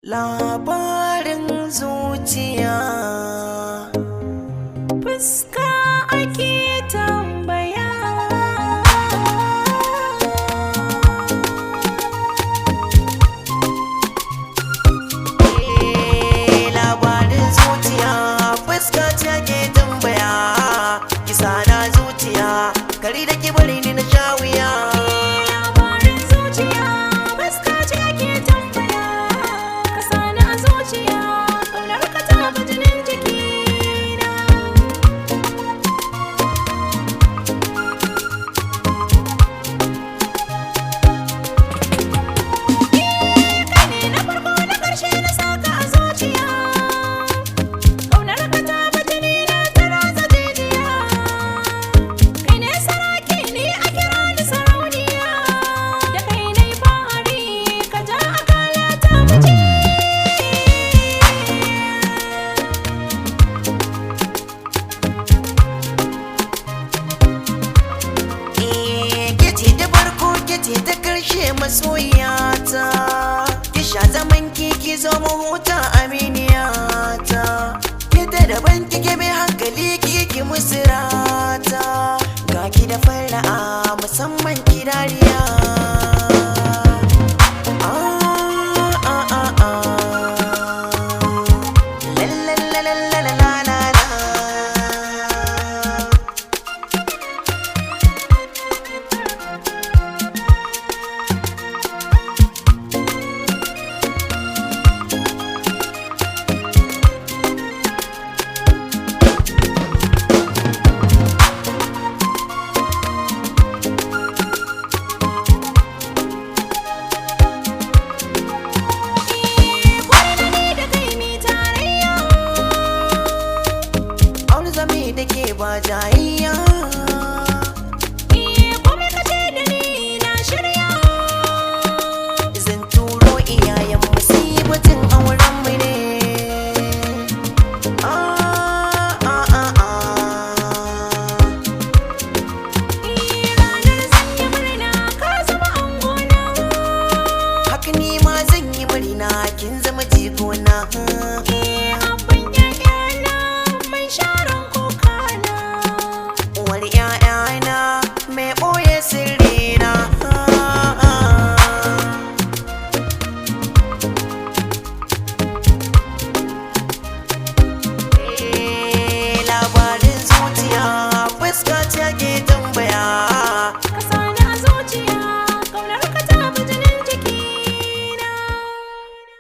Labarin zuciya, fuska ake tambaya. Labarin zuciya, fuska ce ake tambaya. Kisa na zuciya, kari da kibari ni na sha wuya. Ce ta karshe masoyiyata, ki sha zaman ki zo mu huta aminiyata, ki da daban kike mai hankali ki musirata, ga ki da fara'a musamman ki dariya.